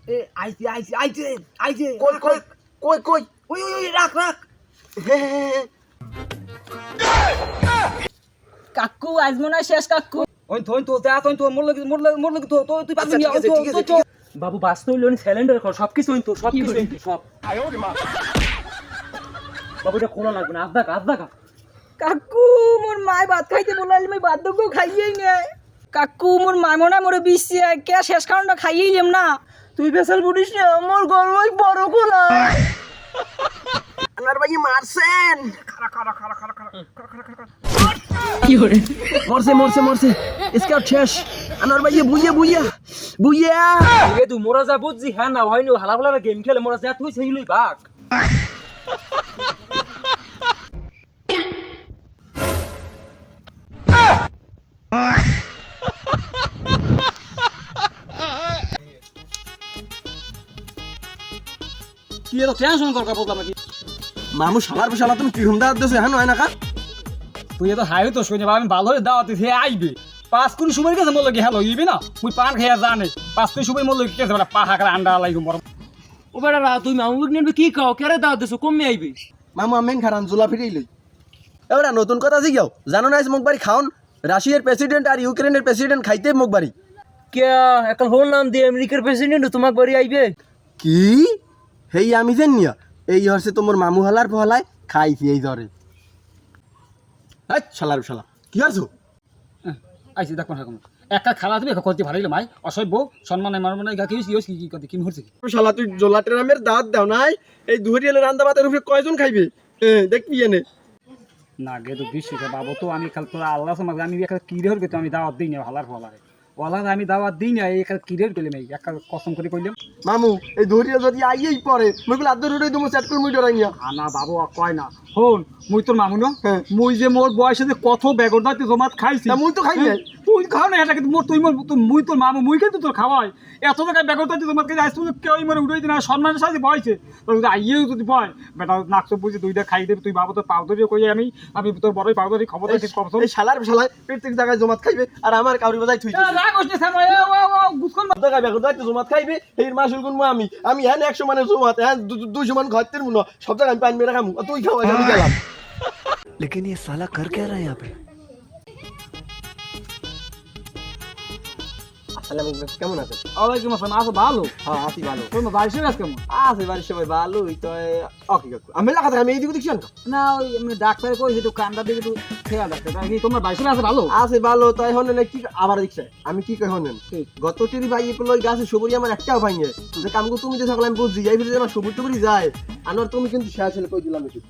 এ আইছে আইছে আইছে আইছে কই কই কই কই ওই ওই ওই রাখ রাখ হে কাকু আজ মনে হয় শেষ কাকু। ওই থই তো তা তুই তো মোর লাগি তো তুই পাবি না ঠিক আছে বাবু বাঁচতে হইলো সিলিন্ডার কর সবকিছু হইতো সবকিছু হইতো সব বাবু এটা খোলা লাগবে না আধা কাকু মোর মায় ভাত খাইতে বলাইলে আমি ভাত দুগো খাইয়েই নে। কাকু মোর মায় মনে হয় মোরে বিশি কে শেষ কারণটা খাইয়েই নেম না। তুই বেসাল বুড়িস না মোর গলই বড় খোলা আনার ভাই মারছেন কি করে মরছে মরছে মরছে স্কাউট শেষ আনার ভাই বুইয়া বুইয়া বুইয়া এ তুই মোরা যা বুঝছি হ্যাঁ না হয়নি হালা হালা গেম খেলে মোরা যা তুই সেইলই ভাগ কি এত টেনশন কর বলতাম নাকি মামু শালার শালা তুমি কি হুমদা দিছো হ্যাঁ নয় না কা তুই এত হাই তো শুনে আমি ভালো হয়ে দাওয়াত দিছি আইবে 5 কোটি সময় গেছে মোর লাগি হ্যালো ইবি না তুই পান খাইয়া জানে 5 কোটি সময় মোর লাগি কেছে বড় পাহা করে আন্ডা লাগি মর ও বেটা তুই মামুক নিয়ে কি খাও কেরে দাওয়াত দিছো কমে আইবে মামু আমেন খারান জুলা ফিরেই লই এবারে নতুন কথা জিগাও জানো না মুখবাড়ি খাওন রাশিয়ার প্রেসিডেন্ট আর ইউক্রেনের প্রেসিডেন্ট খাইতে মুখবাড়ি কে এখন হোল নাম দিয়ে আমেরিকার প্রেসিডেন্ট তোমাক বাড়ি আইবে কি হেই আমি জানিয়া এই হরছে তোমার মামু হালার ফলায় খাইছি এই ধরে শালার শালা কি আছো আইছি দেখ কোন একা খালা তুমি একা করতে ভালোইলো মাই অসভ্য সম্মান মার মানে কি হইছে কি কথা কি হচ্ছে শালা তুই জোলাটের আমের দাঁত দাও নাই এই দুহরিয়ালে রান্দা ভাতের উপরে কয়জন খাইবে দেখবি এনে না গে তো বিশ্বাস বাবু তো আমি খাল তোরা আল্লাহ সমাজ আমি একা কিরের গেতো আমি দাওয়াত দিই না হালার ফলারে ওলার আমি দাওয়াত দিই না এই কিরের কইলাম এই একা কসম করে কইলাম মামু এই দুহরিয়া যদি আইয়েই পড়ে মুইগুলো আদর উড়াই তুমি সেট করে মুই ডরাই নিয়া না বাবু কয় না হন মুই তোর মামু না হ্যাঁ। মুই যে মোর বয়সে যে কত বেগর দাঁতে জমাত খাইছি তা মুই তো খাই নাই। তুই খাও না এটা কিন্তু মোর তুই মুই তোর মামু মুই কিন্তু তোর খাওয়াই এত টাকা বেগর দাঁতে জমাত খাইছি আজ তুমি কেউ মরে উড়াই দিনা সম্মানের সাথে বয়সে তোর যদি আইয়েও যদি বয় বেটা নাকশো বুঝে দুইটা খাই দেবে তুই বাবু তোর পাও ধরিয়ে কই আমি তোর বড়ই পাও ধরি খবর দিচ্ছি খবর এই শালার শালায় প্রত্যেক জায়গায় জমাত খাইবে আর আমার কাউরি বাজাই থুই রাগ হচ্ছে স্যার গুসকন জায়গায় বেগুন দাইতে জমাত খাইবে এই মাসুল গুন আমি হ্যাঁ 100 মানে জমাত হ্যাঁ 200 মান ঘরতের মুনো সব জায়গায় আমি পানি মেরে খামু তুই খাও আমি গেলাম लेकिन ये साला कर क्या रहा है यहाँ पे। আসসালামু আলাইকুম কেমন আছেন ওয়ালাইকুম আসসালাম আছো ভালো হ্যাঁ আছি ভালো তোর বাড়িতে আজ কেমন আছে বাড়ির সবাই ভালোই তো ওকে কাকু আমি লাগাতে আমি এইদিকে দেখছি না না ওই এমনি ডাক্তার কইছে একটু কান্ডা দিকে একটু খেয়াল রাখতে কি তোমার বাড়িতে আছে ভালো আছে ভালো তাই হনে না কি আবার দেখছে আমি কি কই হনেন গত টিরি ভাই এগুলো ওই গাছে সবুরি আমার একটাও ভাঙে যে কামগো তুমি যে থাকলে আমি বুঝি যাই ফিরে আমার সবুর টবুরি যায় আনোয়ার তুমি কিন্তু শেষ হলে কই দিলাম একটু